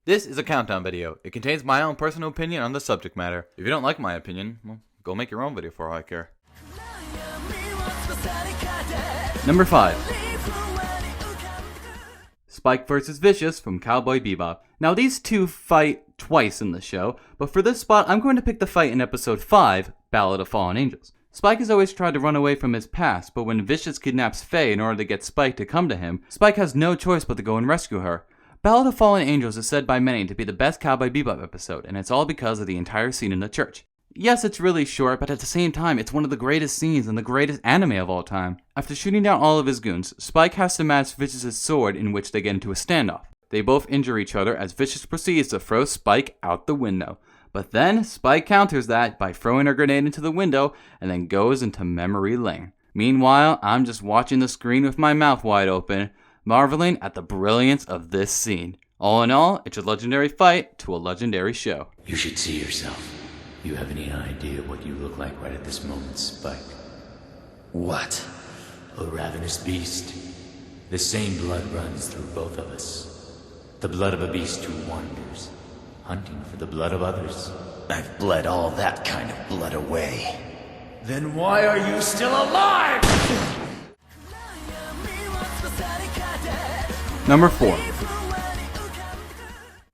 This is a countdown video. It contains my own personal opinion on the subject matter. If you don't like my opinion, well, go make your own video for all I care. Number 5. Spike vs. Vicious from Cowboy Bebop. Now these two fight twice in the show, but for this spot I'm going to pick the fight in episode 5, Ballad of Fallen Angels. Spike has always tried to run away from his past, but when Vicious kidnaps Faye in order to get Spike to come to him, Spike has no choice but to go and rescue her. Ballad of Fallen Angels is said by many to be the best Cowboy Bebop episode, and it's all because of the entire scene in the church. Yes, it's really short, but at the same time, it's one of the greatest scenes and the greatest anime of all time. After shooting down all of his goons, Spike has to match Vicious's sword, in which they get into a standoff. They both injure each other as Vicious proceeds to throw Spike out the window. But then, Spike counters that by throwing a grenade into the window and then goes into memory lane. Meanwhile, I'm just watching the screen with my mouth wide open, marveling at the brilliance of this scene. All in all, it's a legendary fight to a legendary show. You should see yourself. You have any idea what you look like right at this moment, Spike? What? A ravenous beast. The same blood runs through both of us. The blood of a beast who wanders, hunting for the blood of others. I've bled all that kind of blood away. Then why are you still alive? Number 4.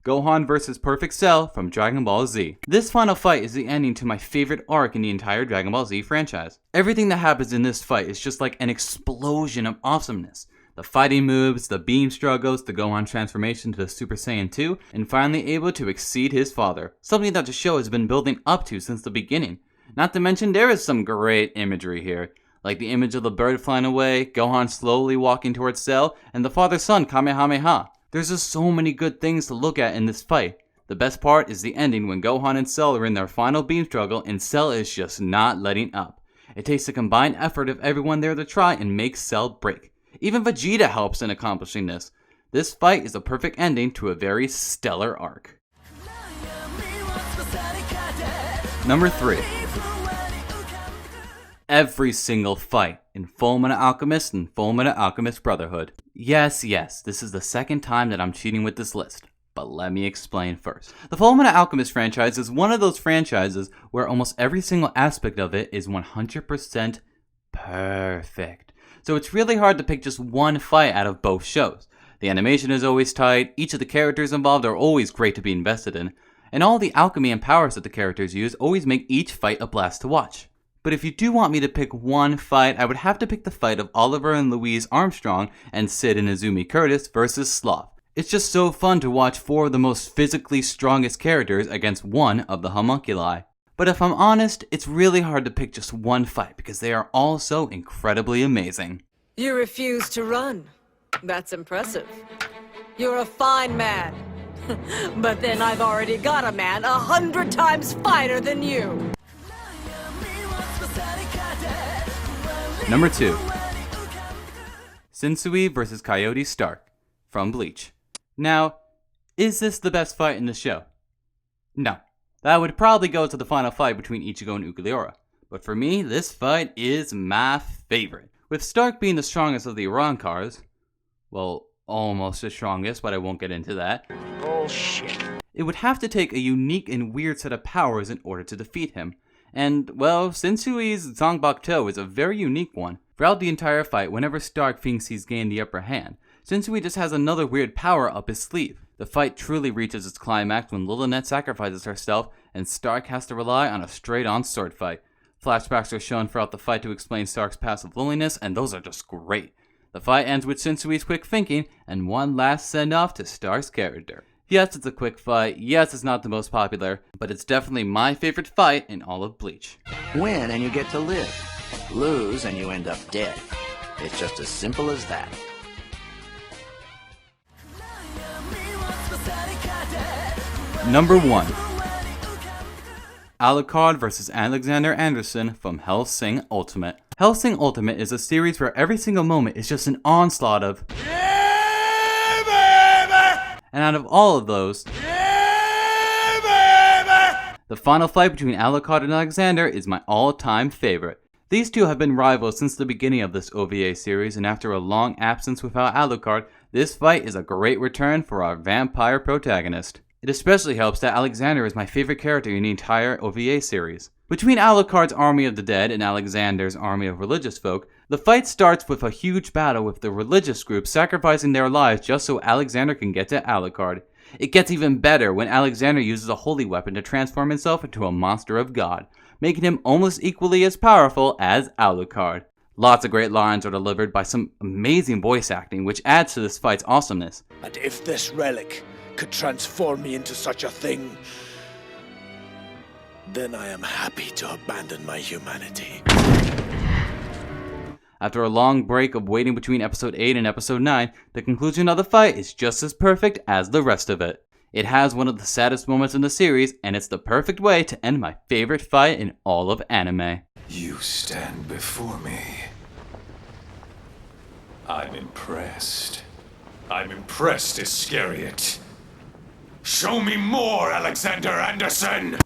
Gohan vs. Perfect Cell from Dragon Ball Z. This final fight is the ending to my favorite arc in the entire Dragon Ball Z franchise. Everything that happens in this fight is just like an explosion of awesomeness. The fighting moves, the beam struggles, the Gohan transformation to the Super Saiyan 2, and finally able to exceed his father. Something that the show has been building up to since the beginning. Not to mention there is some great imagery here. Like the image of the bird flying away, Gohan slowly walking towards Cell, and the father-son Kamehameha. There's just so many good things to look at in this fight. The best part is the ending when Gohan and Cell are in their final beam struggle and Cell is just not letting up. It takes a combined effort of everyone there to try and make Cell break. Even Vegeta helps in accomplishing this. This fight is a perfect ending to a very stellar arc. Number 3. Every single fight in Fullmetal Alchemist and Fullmetal Alchemist Brotherhood. Yes, this is the second time that I'm cheating with this list, but let me explain first. The Fullmetal Alchemist franchise is one of those franchises where almost every single aspect of it is 100% perfect. So it's really hard to pick just one fight out of both shows. The animation is always tight, each of the characters involved are always great to be invested in, and all the alchemy and powers that the characters use always make each fight a blast to watch. But if you do want me to pick one fight, I would have to pick the fight of Oliver and Louise Armstrong and Sid and Izumi Curtis versus Sloth. It's just so fun to watch 4 of the most physically strongest characters against one of the homunculi. But if I'm honest, it's really hard to pick just one fight because they are all so incredibly amazing. You refuse to run. That's impressive. You're a fine man. But then I've already got a man 100 times finer than you. Number 2. Sensui vs. Coyote Stark from Bleach. Now, is this the best fight in the show? No. That would probably go to the final fight between Ichigo and Ulquiorra. But for me, this fight is my favorite. With Stark being the strongest of the Arrancars, well, almost the strongest, but I won't get into that. Bullshit. It would have to take a unique and weird set of powers in order to defeat him. And, well, Sensui's Zanbakuto is a very unique one. Throughout the entire fight, whenever Stark thinks he's gained the upper hand, Sensui just has another weird power up his sleeve. The fight truly reaches its climax when Lilith sacrifices herself and Stark has to rely on a straight-on sword fight. Flashbacks are shown throughout the fight to explain Stark's past of loneliness, and those are just great. The fight ends with Sensui's quick thinking and one last send-off to Stark's character. Yes, it's a quick fight, yes, it's not the most popular, but it's definitely my favorite fight in all of Bleach. Win and you get to live. Lose and you end up dead. It's just as simple as that. Number 1. Alucard vs. Alexander Anderson from Hellsing Ultimate. Hellsing Ultimate is a series where every single moment is just an onslaught of and out of all of those, the final fight between Alucard and Alexander is my all-time favorite. These two have been rivals since the beginning of this OVA series, and after a long absence without Alucard, this fight is a great return for our vampire protagonist. It especially helps that Alexander is my favorite character in the entire OVA series. Between Alucard's army of the dead and Alexander's army of religious folk, the fight starts with a huge battle with the religious group sacrificing their lives just so Alexander can get to Alucard. It gets even better when Alexander uses a holy weapon to transform himself into a monster of God, making him almost equally as powerful as Alucard. Lots of great lines are delivered by some amazing voice acting, which adds to this fight's awesomeness. And if this relic could transform me into such a thing, then I am happy to abandon my humanity. After a long break of waiting between episode 8 and episode 9, the conclusion of the fight is just as perfect as the rest of it. It has one of the saddest moments in the series, and it's the perfect way to end my favorite fight in all of anime. You stand before me. I'm impressed. I'm impressed, Iscariot. Show me more, Alexander Anderson!